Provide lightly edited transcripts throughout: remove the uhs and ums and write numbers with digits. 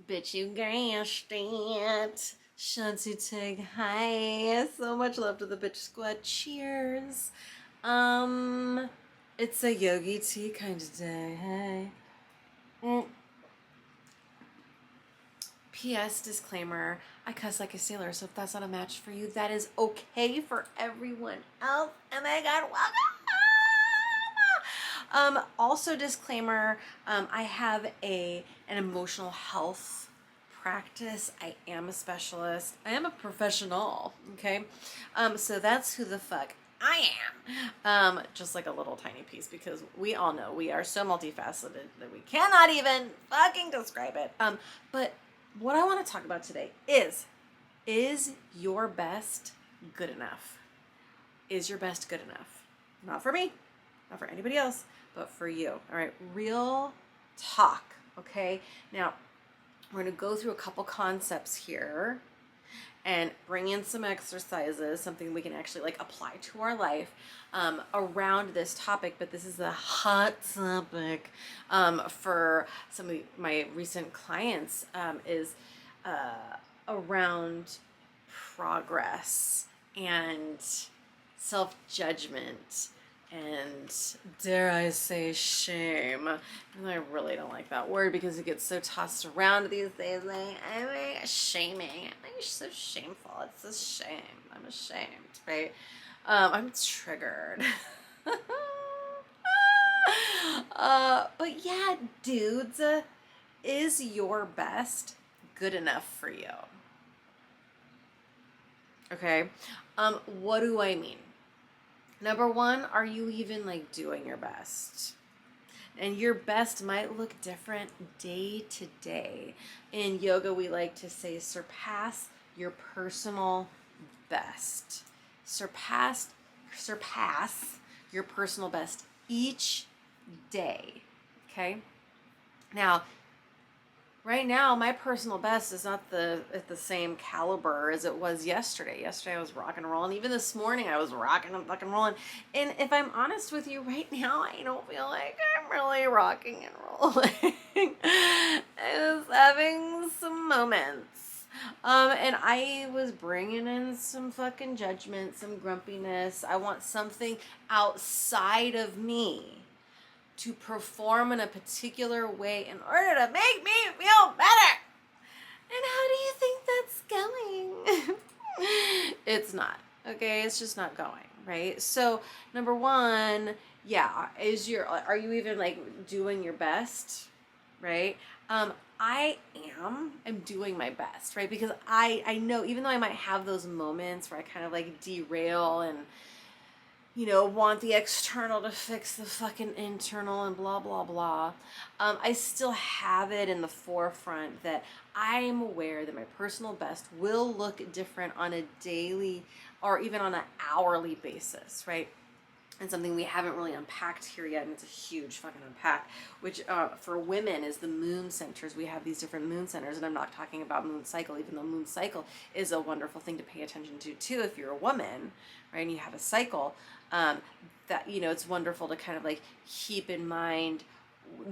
Bitch, you gashed it. Shanty Tig, hi. So much love to the bitch squad. Cheers. Um, it's a yogi tea kind of day. Hey. P.S. Disclaimer: I cuss like a sailor, so if that's not a match for you, that is okay for everyone else. Oh my god, welcome! Also disclaimer, I have an emotional health practice. I am a specialist. I am a professional, okay? So that's who the fuck I am. Just like a little tiny piece, because we all know we are so multifaceted that we cannot even fucking describe it. But what I want to talk about today is your best good enough? Is your best good enough? Not for me, not for anybody else, but for you. All right, real talk, okay? Now, we're going to go through a couple concepts here and bring in some exercises, something we can actually like apply to our life around this topic. But this is a hot topic for some of my recent clients, is around progress and self-judgment and, dare I say, shame. And I really don't like that word because it gets so tossed around these days. Like, I'm like, shaming. I'm so shameful. It's a shame. I'm ashamed, right? I'm triggered. But yeah, dudes, is your best good enough for you? Okay. What do I mean? Number one, are you even like doing your best? And your best might look different day to day. In yoga, we like to say surpass your personal best. Surpass your personal best each day. Okay? Now, right now, my personal best is not at the same caliber as it was yesterday. Yesterday I was rocking and rolling. Even this morning I was rocking and fucking rolling. And if I'm honest with you, right now I don't feel like I'm really rocking and rolling. I was having some moments. And I was bringing in some fucking judgment, some grumpiness. I want something outside of me to perform in a particular way in order to make me feel better. And how do you think that's going? It's not. Okay, it's just not going, right? So, number one, yeah, are you even like doing your best, right? I'm doing my best, right? Because I know, even though I might have those moments where I kind of like derail and want the external to fix the fucking internal and blah, blah, blah. I still have it in the forefront that I'm aware that my personal best will look different on a daily or even on an hourly basis, right? And something we haven't really unpacked here yet, and it's a huge fucking unpack, which for women is the moon centers. We have these different moon centers, and I'm not talking about moon cycle, even though moon cycle is a wonderful thing to pay attention to too if you're a woman, right, and you have a cycle. That it's wonderful to kind of like keep in mind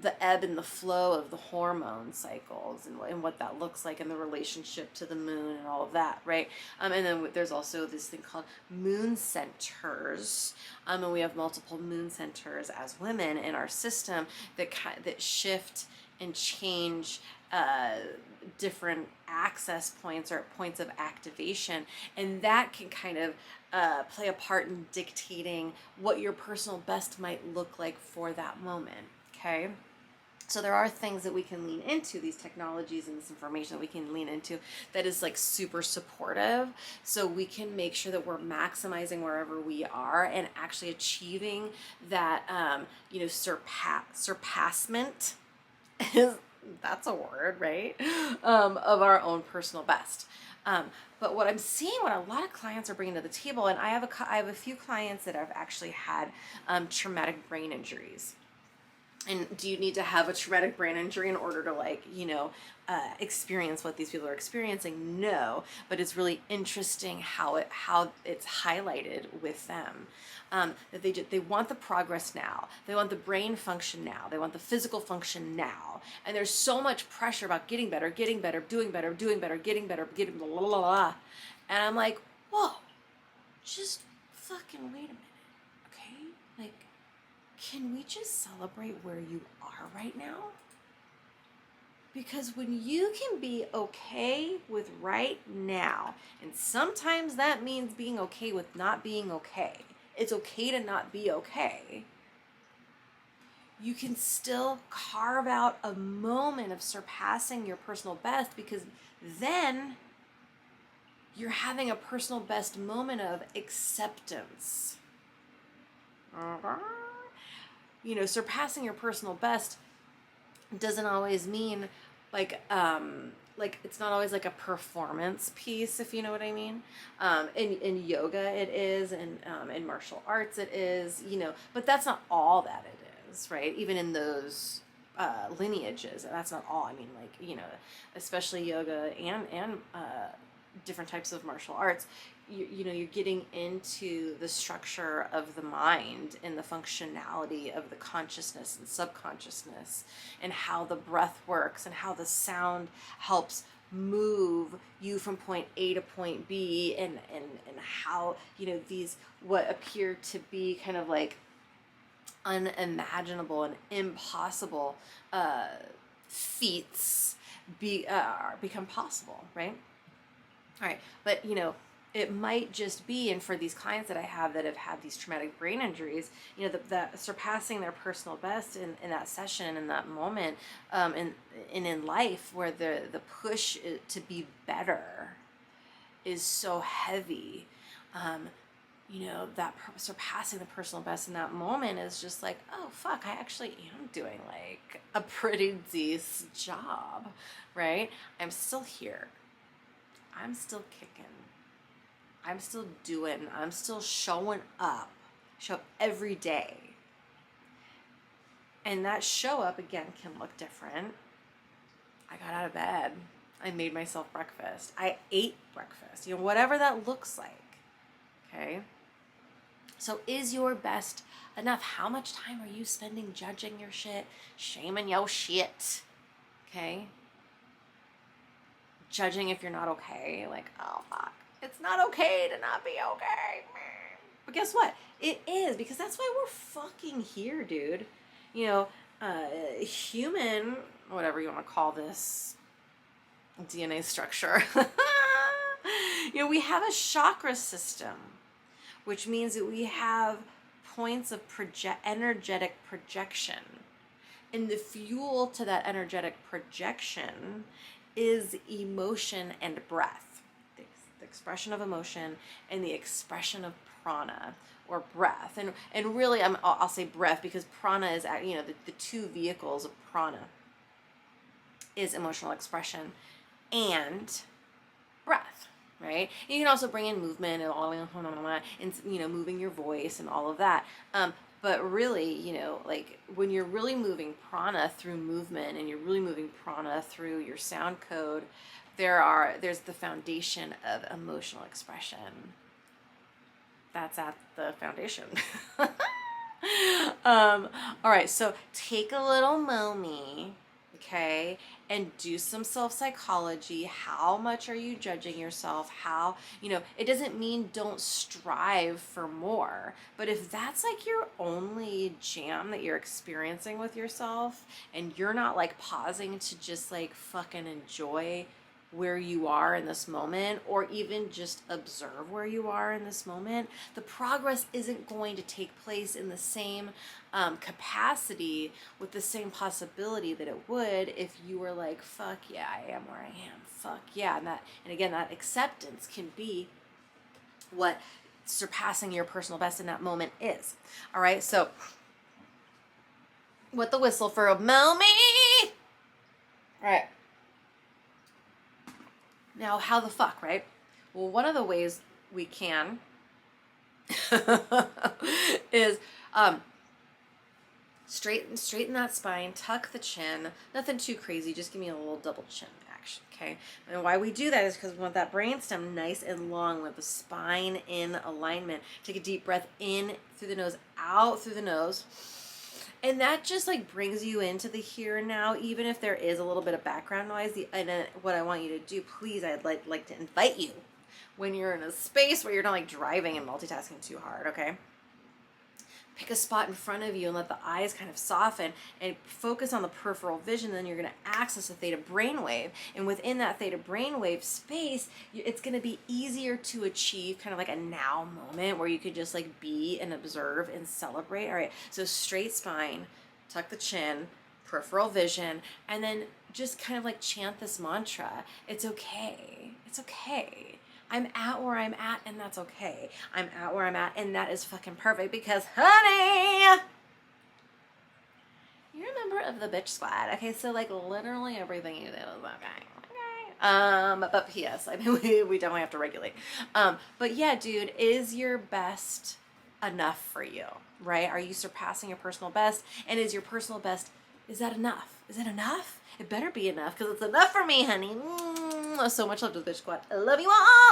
the ebb and the flow of the hormone cycles and what that looks like in the relationship to the moon and all of that, right? And then there's also this thing called moon centers, and we have multiple moon centers as women in our system that shift and change different access points or points of activation, and that can kind of play a part in dictating what your personal best might look like for that moment. Okay, so there are things that we can lean into, these technologies and this information that we can lean into that is like super supportive, so we can make sure that we're maximizing wherever we are and actually achieving that surpassment is, that's a word, right? Of our own personal best. But what I'm seeing, what a lot of clients are bringing to the table, and I have a few clients that have actually had traumatic brain injuries. And do you need to have a traumatic brain injury in order to, like, experience what these people are experiencing? No, but it's really interesting how it's highlighted with them. That they want the progress now, they want the brain function now, they want the physical function now, and there's so much pressure about getting better, doing better, getting blah, blah, blah, blah. And I'm like, whoa, just fucking wait a minute, okay? Like, can we just celebrate where you are right now? Because when you can be okay with right now, and sometimes that means being okay with not being okay. It's okay to not be okay. You can still carve out a moment of surpassing your personal best, because then you're having a personal best moment of acceptance. Surpassing your personal best doesn't always mean like it's not always like a performance piece, if you know what I mean. In yoga it is, and in martial arts it is, but that's not all that it is, right? Even in those lineages, that's not all. I mean, like, especially yoga and different types of martial arts, you're getting into the structure of the mind and the functionality of the consciousness and subconsciousness, and how the breath works, and how the sound helps move you from point A to point B, and how, these what appear to be kind of like unimaginable and impossible feats become possible, right? All right, but it might just be, and for these clients that I have that have had these traumatic brain injuries, the surpassing their personal best in that session, in that moment, and in life, where the push to be better is so heavy. That surpassing the personal best in that moment is just like, oh fuck, I actually am doing like a pretty decent job, right? I'm still here. I'm still kicking. I'm still doing. I'm still showing up. Show up every day. And that show up, again, can look different. I got out of bed. I made myself breakfast. I ate breakfast. Whatever that looks like. Okay? So is your best enough? How much time are you spending judging your shit? Shaming your shit? Okay? Judging if you're not okay, like, oh fuck, it's not okay to not be okay. But guess what? It is, because that's why we're fucking here, dude. Human, whatever you want to call this DNA structure. We have a chakra system, which means that we have points of energetic projection. And the fuel to that energetic projection is emotion and breath, the expression of emotion and the expression of prana, or breath. And really, I'll say breath, because prana is, the two vehicles of prana is emotional expression and breath, right? You can also bring in movement and all, and moving your voice and all of that. But really, like, when you're really moving prana through movement, and you're really moving prana through your sound code, there's the foundation of emotional expression. That's at the foundation. All right, so take a little moment, okay, and do some self-psychology. How much are you judging yourself? How, it doesn't mean don't strive for more, but if that's like your only jam that you're experiencing with yourself, and you're not like pausing to just like fucking enjoy where you are in this moment, or even just observe where you are in this moment, the progress isn't going to take place in the same capacity, with the same possibility that it would if you were like, fuck yeah, I am where I am, fuck yeah. And again, that acceptance can be what surpassing your personal best in that moment is. All right, so with the whistle for a moment. All right. Now, how the fuck, right? Well, one of the ways we can is Straighten that spine, tuck the chin. Nothing too crazy, just give me a little double chin action, okay? And why we do that is because we want that brainstem nice and long with the spine in alignment. Take a deep breath in through the nose, out through the nose. And that just like brings you into the here and now, even if there is a little bit of background noise. And then what I want you to do, please, I'd like to invite you when you're in a space where you're not like driving and multitasking too hard, okay? Pick a spot in front of you and let the eyes kind of soften and focus on the peripheral vision. Then you're going to access a theta brainwave. And within that theta brainwave space, it's going to be easier to achieve kind of like a now moment where you could just like be and observe and celebrate. All right, so straight spine, tuck the chin, peripheral vision, and then just kind of like chant this mantra. It's okay. It's okay. I'm at where I'm at, and that's okay. I'm at where I'm at, and that is fucking perfect because, honey, you're a member of the bitch squad. Okay, so like literally everything you did was okay. But P.S. I mean, we definitely have to regulate. But yeah, dude, is your best enough for you, right? Are you surpassing your personal best? And is your personal best, is that enough? Is it enough? It better be enough because it's enough for me, honey. So much love to the bitch squad. I love you all.